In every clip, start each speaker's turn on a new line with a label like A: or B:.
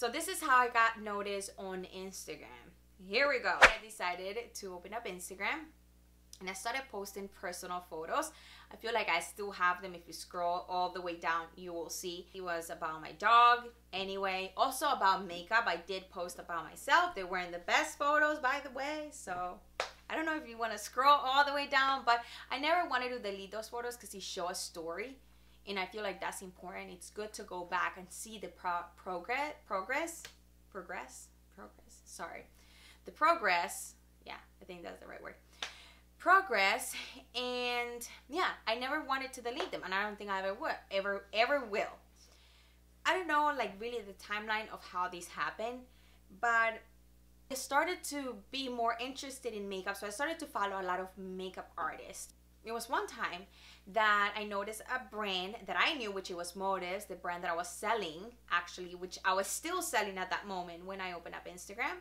A: So this is how I got noticed on Instagram. Here we go. I decided to open up Instagram and I started posting personal photos. I feel like I still have them. If you scroll all the way down, you will see. It was about my dog anyway. Also about makeup. I did post about myself. They weren't the best photos, by the way. So I don't know if you want to scroll all the way down, but I never wanted to delete those photos because they show a story. And I feel like that's important. It's good to go back and see the progress. The progress. Yeah, I think that's the right word. Progress. And yeah, I never wanted to delete them, and I don't think I ever will. I don't know, like, really the timeline of how these happen, but I started to be more interested in makeup, so I started to follow a lot of makeup artists. It was one time that I noticed a brand that I knew, which it was Motives, the brand that I was selling, actually, which I was still selling at that moment when I opened up Instagram,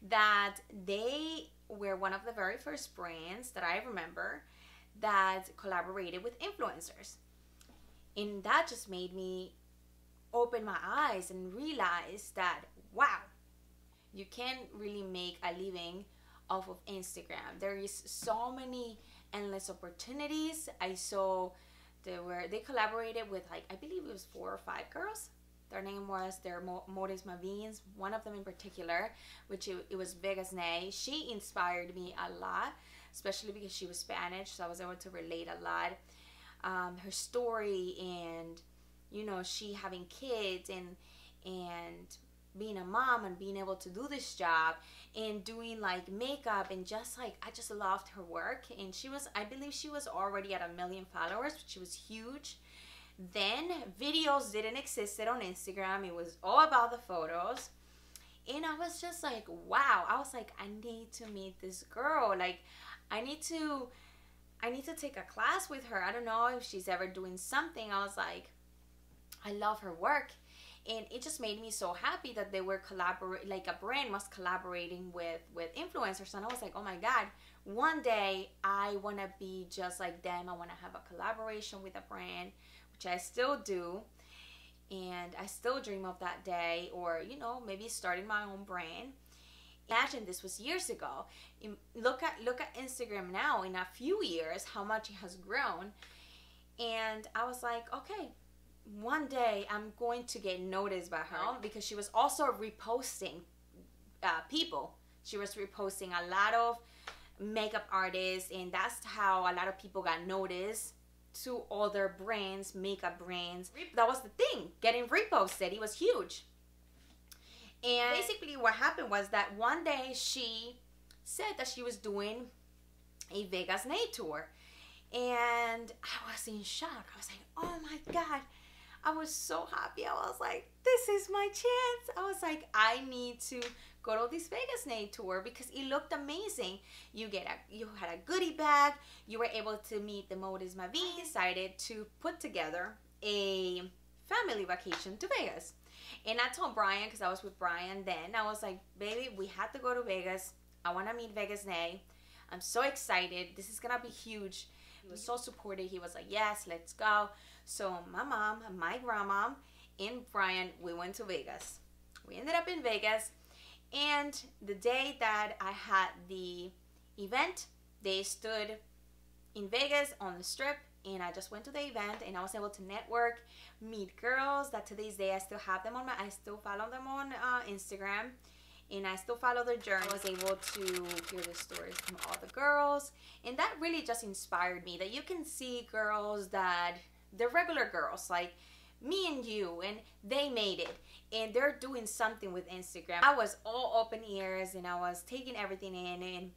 A: that they were one of the very first brands that I remember that collaborated with influencers. And that just made me open my eyes and realize that, wow, you can really make a living off of Instagram. There is so many endless opportunities. I saw they collaborated with, like, I believe it was 4 or 5 girls. Their name was Motives Mavines, one of them in particular, which it was Vegas Nay. She inspired me a lot, especially because she was Spanish, so I was able to relate a lot. Her story, and you know, she having kids and being a mom and being able to do this job and doing like makeup, and just like, I just loved her work. And she was, I believe she was already at 1 million followers, which was huge. Then videos didn't exist on Instagram. It was all about the photos. And I was just like, wow. I was like, I need to meet this girl. Like, I need to take a class with her. I don't know if she's ever doing something. I was like, I love her work. And it just made me so happy that they were like a brand was collaborating with influencers. And I was like, oh my God, one day I want to be just like them. I want to have a collaboration with a brand, which I still do. And I still dream of that day, or, you know, maybe starting my own brand. Imagine this was years ago. Look at Instagram now. In a few years, how much it has grown. And I was like, okay, one day I'm going to get noticed by her, because she was also reposting people. She was reposting a lot of makeup artists, and that's how a lot of people got noticed to other brands, makeup brands. That was the thing, getting reposted. It was huge. And basically what happened was that one day she said that she was doing a Vegas Nay tour, and I was in shock. I was like, oh my God. I was so happy. I was like, this is my chance. I was like, I need to go to this Vegas Nay tour because it looked amazing. You had a goodie bag. You were able to meet the Motives Mavines. I decided to put together a family vacation to Vegas. And I told Brian, because I was with Brian then, I was like, baby, we had to go to Vegas. I want to meet Vegas Nay. I'm so excited. This is going to be huge. He was so supportive. He was like, yes, let's go. So my mom, my grandma, and Brian, we went to Vegas. We ended up in Vegas. And the day that I had the event, they stood in Vegas on the strip, and I just went to the event, and I was able to network, meet girls that to this day I still have them on I still follow them on Instagram, and I still follow their journey. I was able to hear the stories from all the girls, and that really just inspired me, that you can see girls that they're regular girls like me and you, and they made it, and they're doing something with Instagram. I was all open ears, and I was taking everything in, and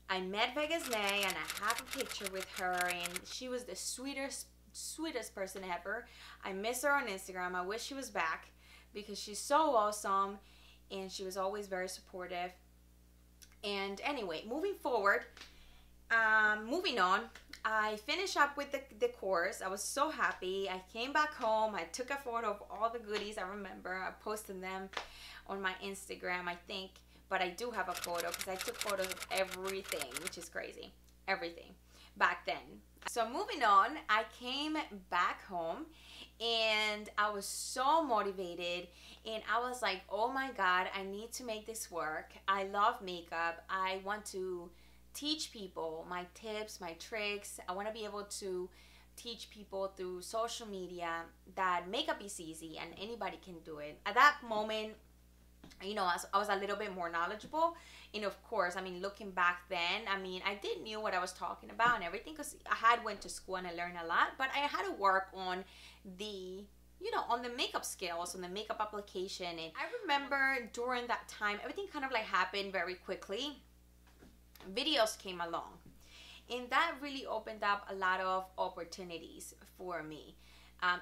A: I met Vegas Nay, and I have a picture with her, and she was the sweetest person ever. I miss her on Instagram. I wish she was back because she's so awesome, and she was always very supportive. And anyway, moving forward, moving on, I finished up with the course. I was so happy. I came back home. I took a photo of all the goodies. I remember I posted them on my Instagram, I think. But I do have a photo because I took photos of everything, which is crazy. Everything. Back then. So moving on, I came back home and I was so motivated and I was like, oh my God, I need to make this work. I love makeup. I want to teach people my tips, my tricks. I want to be able to teach people through social media that makeup is easy and anybody can do it. At that moment, you know, I was a little bit more knowledgeable. And of course, I mean, looking back then, I mean, I did knew what I was talking about and everything because I had went to school and I learned a lot, but I had to work on the, you know, on the makeup skills, on the makeup application. And I remember during that time, everything kind of like happened very quickly. Videos came along and that really opened up a lot of opportunities for me.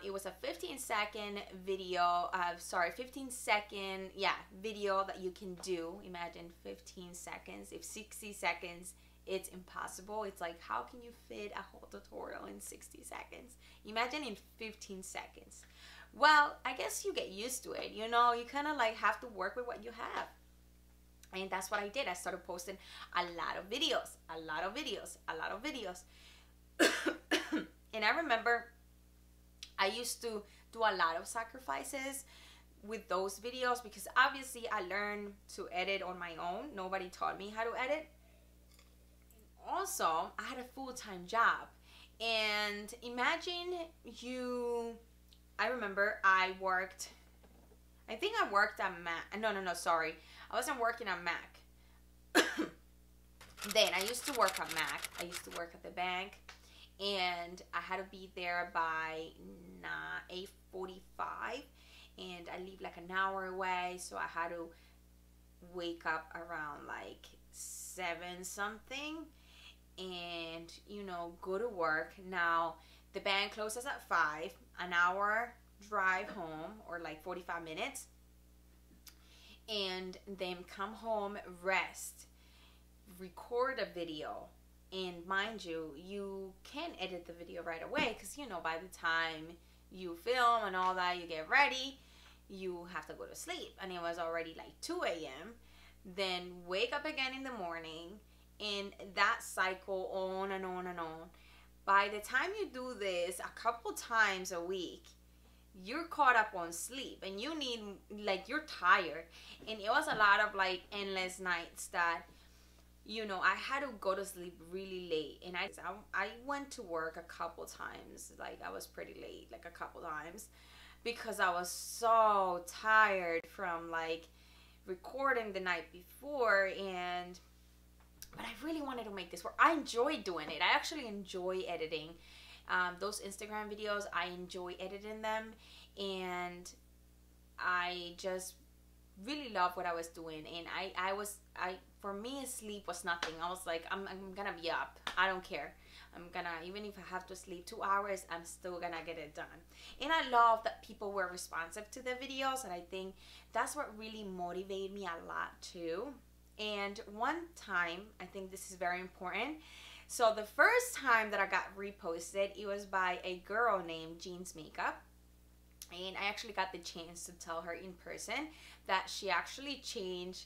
A: It was a 15-second video, 15-second, video that you can do. Imagine 15 seconds. If 60 seconds, it's impossible. It's like, how can you fit a whole tutorial in 60 seconds? Imagine in 15 seconds. Well, I guess you get used to it. You know, you kind of like have to work with what you have. And that's what I did. I started posting a lot of videos. And I remember I used to do a lot of sacrifices with those videos because obviously I learned to edit on my own. Nobody taught me how to edit. Also, I had a full-time job. And imagine I remember I worked at Mac. No, sorry. I wasn't working at Mac. Then I used to work at Mac. I used to work at the bank. And I had to be there by 8:45, and I live like an hour away, so I had to wake up around like 7 something and, you know, go to work. Now the bank closes at 5, an hour drive home, or like 45 minutes, and then come home, rest, record a video. And mind you, you can edit the video right away because, you know, by the time you film and all that, you get ready, you have to go to sleep. And it was already like 2 a.m. Then wake up again in the morning, and that cycle on and on and on. By the time you do this a couple times a week, you're caught up on sleep and you need, like, you're tired. And it was a lot of like endless nights that, you know, I had to go to sleep really late. And I went to work a couple times. Like, I was pretty late, like a couple times, because I was so tired from like recording the night before. But I really wanted to make this work. I enjoy doing it. I actually enjoy editing those Instagram videos. I enjoy editing them, and I just really love what I was doing. And for me, sleep was nothing. I was like, I'm gonna be up. I don't care. Even if I have to sleep 2 hours, I'm still gonna get it done. And I love that people were responsive to the videos, and I think that's what really motivated me a lot too. And one time, I think this is very important. So the first time that I got reposted, it was by a girl named Jeans Makeup. And I actually got the chance to tell her in person that she actually changed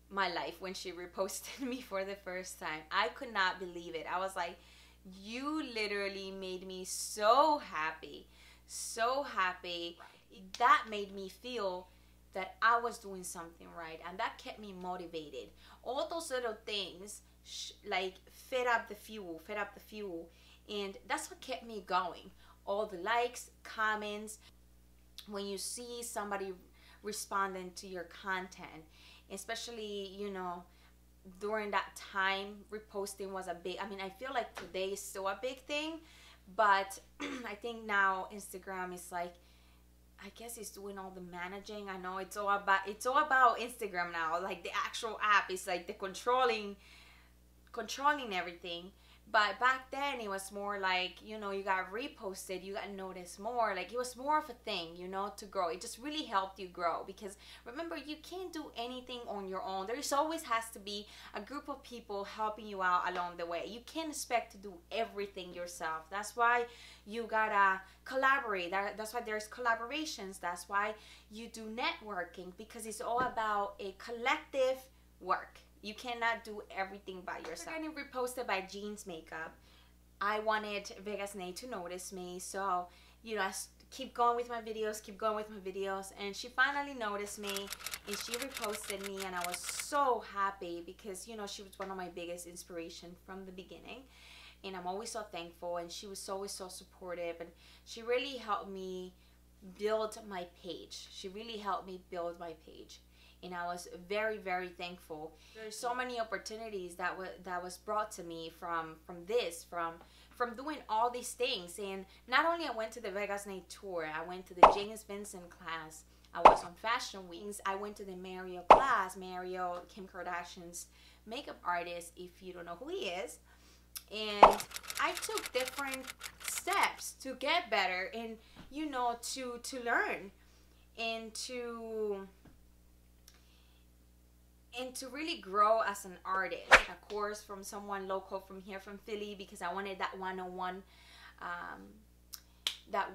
A: my life when she reposted me for the first time. I could not believe it. I was like, you literally made me so happy. So happy. That made me feel that I was doing something right, and that kept me motivated. All those little things like fed up the fuel, and that's what kept me going. All the likes, comments, when you see somebody responding to your content, especially, you know, during that time, reposting was a big, I mean, I feel like today is still a big thing, but I think now Instagram is like, I guess it's doing all the managing. I know it's all about Instagram now. Like, the actual app is like the controlling everything. But back then it was more like, you know, you got reposted, you got noticed more. Like, it was more of a thing, you know, to grow. It just really helped you grow, because remember, you can't do anything on your own. There's always has to be a group of people helping you out along the way. You can't expect to do everything yourself. That's why you gotta collaborate. That's why there's collaborations. That's why you do networking, because it's all about a collective work. You cannot do everything by yourself. Getting reposted by Jeans Makeup, I wanted Vegas Nate to notice me. So, you know, keep going with my videos, keep going with my videos. And she finally noticed me and she reposted me, and I was so happy because, you know, she was one of my biggest inspiration from the beginning. And I'm always so thankful, and she was always so supportive, and she really helped me build my page. She really helped me build my page. And I was very, very thankful. There's so many opportunities that was brought to me from doing all these things. And not only I went to the Vegas Night tour, I went to the James Vincent class. I was on Fashion Weeks. I went to the Mario class. Mario, Kim Kardashian's makeup artist, if you don't know who he is. And I took different steps to get better and, you know, to learn and to really grow as an artist. Of course, from someone local from here, from Philly, because I wanted that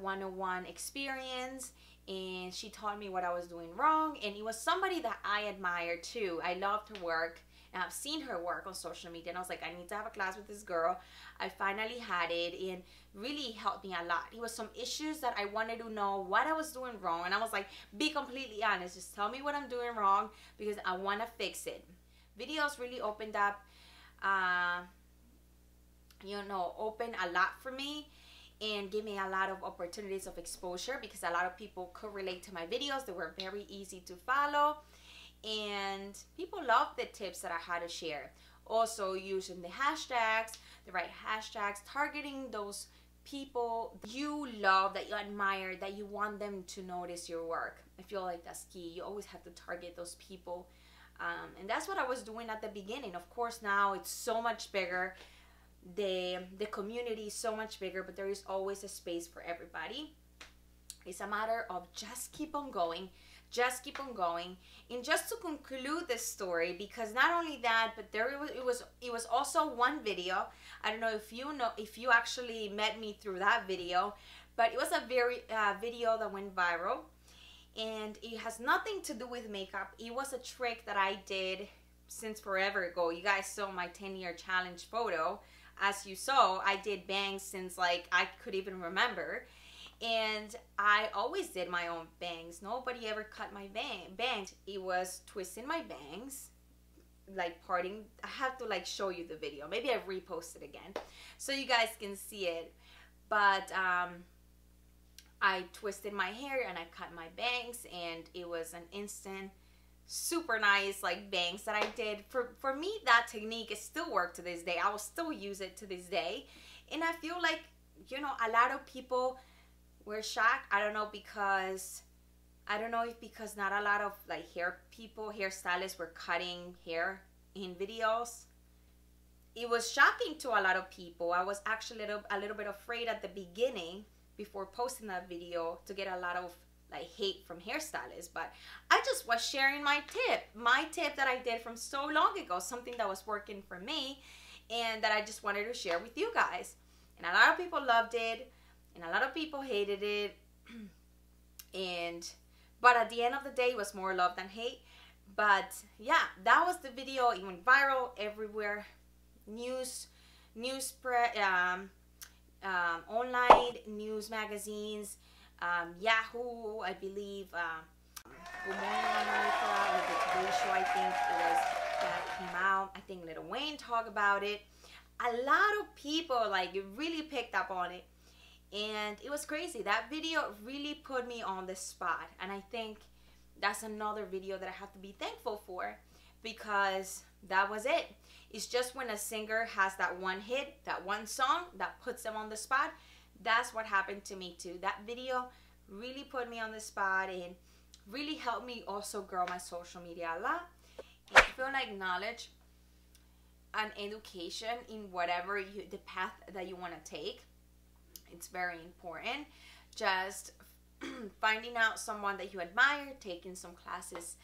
A: one-on-one experience. And she taught me what I was doing wrong, and it was somebody that I admired too. I loved her work, and I've seen her work on social media, and I was like, I need to have a class with this girl. I finally had it, and really helped me a lot. It was some issues that I wanted to know what I was doing wrong, and I was like, be completely honest, just tell me what I'm doing wrong because I want to fix it. Videos really opened up, you know, opened a lot for me and gave me a lot of opportunities of exposure because a lot of people could relate to my videos. They were very easy to follow, and people loved the tips that I had to share. Also using the hashtags, the right hashtags, targeting those people you love, that you admire, that you want them to notice your work. I feel like that's key. You always have to target those people, and that's what I was doing at the beginning. Of course, now it's so much bigger. The community is so much bigger, but there is always a space for everybody. It's a matter of just keep on going, just keep on going. And just to conclude this story, because not only that, but it was also one video. I don't know if you actually met me through that video, but it was a video that went viral, and it has nothing to do with makeup. It was a trick that I did since forever ago. You guys saw my 10-year challenge photo. As you saw, I did bangs since like I could even remember. And I always did my own bangs. Nobody ever cut my bangs. It was twisting my bangs, like parting. I have to like show you the video. Maybe I repost it again so you guys can see it. But I twisted my hair and I cut my bangs, and it was an instant, super nice like bangs that I did. For me, that technique is still work to this day. I will still use it to this day. And I feel like, you know, a lot of people were shocked. I don't know if because not a lot of like hairstylists were cutting hair in videos. It was shocking to a lot of people. I was actually a little bit afraid at the beginning before posting that video to get a lot of like hate from hairstylists, but I just was sharing my tip that I did from so long ago, something that was working for me and that I just wanted to share with you guys. And a lot of people loved it and a lot of people hated it, but at the end of the day, it was more love than hate. But yeah, that was the video. It went viral everywhere. Online news magazines, Yahoo, I believe, Good Morning America, or the Today Show, I think it was, that came out. I think Lil Wayne talked about it. A lot of people like really picked up on it, and it was crazy. That video really put me on the spot, and I think that's another video that I have to be thankful for, because that was it. It's just when a singer has that one hit, that one song that puts them on the spot. That's what happened to me too. That video really put me on the spot and really helped me also grow my social media a lot. And I feel like knowledge and education in whatever the path that you want to take, it's very important. Just finding out someone that you admire, taking some classes,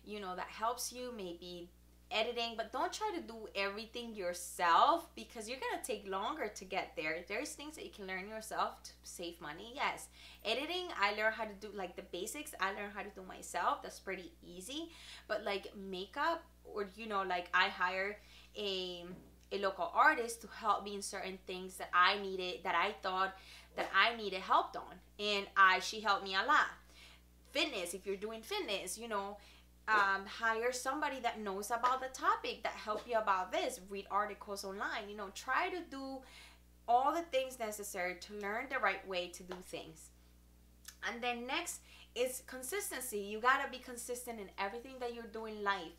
A: you know, that helps you, maybe editing, but don't try to do everything yourself because you're gonna take longer to get there. There's things that you can learn yourself to save money. Yes, editing, I learned how to do like the basics. I learned how to do myself. That's pretty easy. But like makeup, or you know, like I hire a a local artist to help me in certain things that I needed, that I thought that I needed help on. And she helped me a lot. Fitness, if you're doing fitness, you know, hire somebody that knows about the topic, that help you about this. Read articles online, you know, try to do all the things necessary to learn the right way to do things. And then next is consistency. You gotta be consistent in everything that you're doing in life.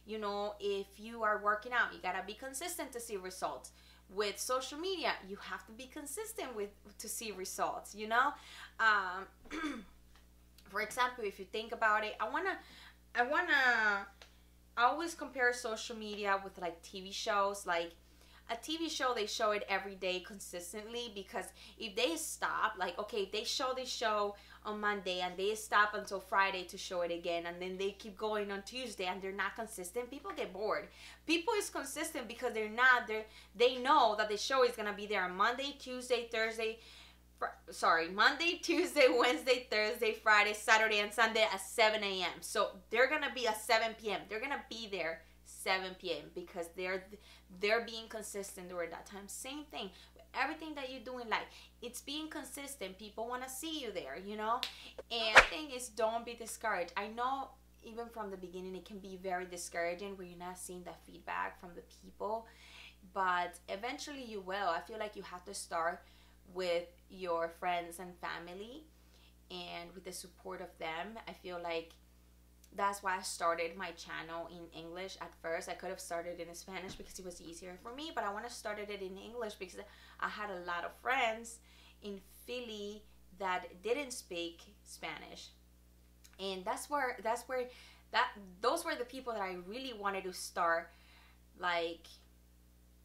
A: You know, if you are working out, you gotta be consistent to see results. With social media, you have to be consistent to see results, you know. For example, if you think about it, I always compare social media with like TV shows. Like a TV show, they show it every day consistently, because if they stop, like, okay, if they show the show on Monday and they stop until Friday to show it again, and then they keep going on Tuesday and they're not consistent, people get bored. People is consistent because they know that the show is gonna be there on Monday, Tuesday, Monday, Tuesday, Wednesday, Thursday, Friday, Saturday, and Sunday at 7 a.m. So they're gonna be at 7 p.m. They're gonna be there 7 p.m. because they're being consistent during that time. Same thing with everything that you do in life. It's being consistent. People want to see you there, you know. And the thing is, don't be discouraged. I know even from the beginning it can be very discouraging when you're not seeing that feedback from the people, but eventually you will. I feel like you have to start with your friends and family and with the support of them. I feel like that's why I started my channel in English at first. I could have started it in Spanish because it was easier for me, but I want to start it in English because I had a lot of friends in Philly that didn't speak Spanish, and those were the people that I really wanted to start, like,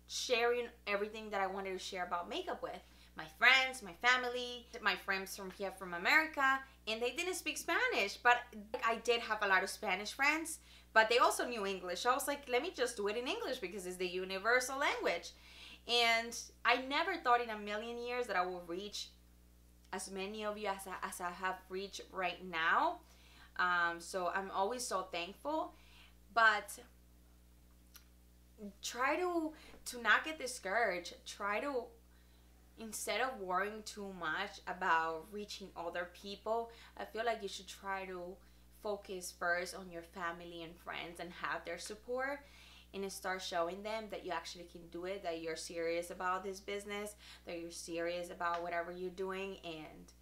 A: sharing everything that I wanted to share about makeup with. My friends, my family, my friends from here from America, and they didn't speak Spanish, but I did have a lot of Spanish friends, but they also knew English. I was like, let me just do it in English because it's the universal language. And I never thought in a million years that I would reach as many of you as I have reached right now. So I'm always so thankful, but try to not get discouraged. Try to, instead of worrying too much about reaching other people, I feel like you should try to focus first on your family and friends and have their support, and start showing them that you actually can do it, that you're serious about this business, that you're serious about whatever you're doing, and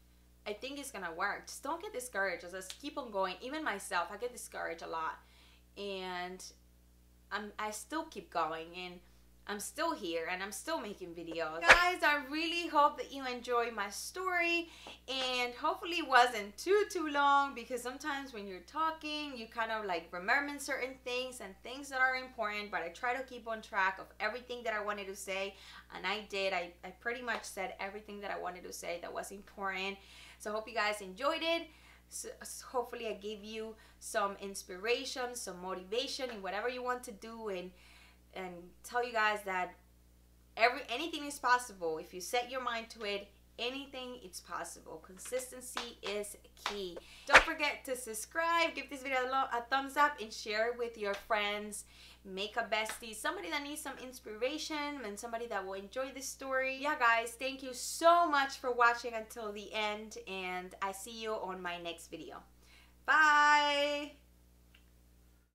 A: I think it's gonna work. Just don't get discouraged. Just keep on going. Even myself, I get discouraged a lot, and I still keep going, and I'm still here, and I'm still making videos. Guys, I really hope that you enjoy my story, and hopefully it wasn't too long, because sometimes when you're talking, you kind of like remember certain things and things that are important, but I try to keep on track of everything that I wanted to say, and I did. I pretty much said everything that I wanted to say that was important. So I hope you guys enjoyed it. So hopefully I gave you some inspiration, some motivation in whatever you want to do, and tell you guys that anything is possible. If you set your mind to it, anything is possible. Consistency is key. Don't forget to subscribe, give this video a thumbs up, and share it with your friends, makeup besties, somebody that needs some inspiration and somebody that will enjoy this story. Yeah, guys, thank you so much for watching until the end, and I see you on my next video. Bye!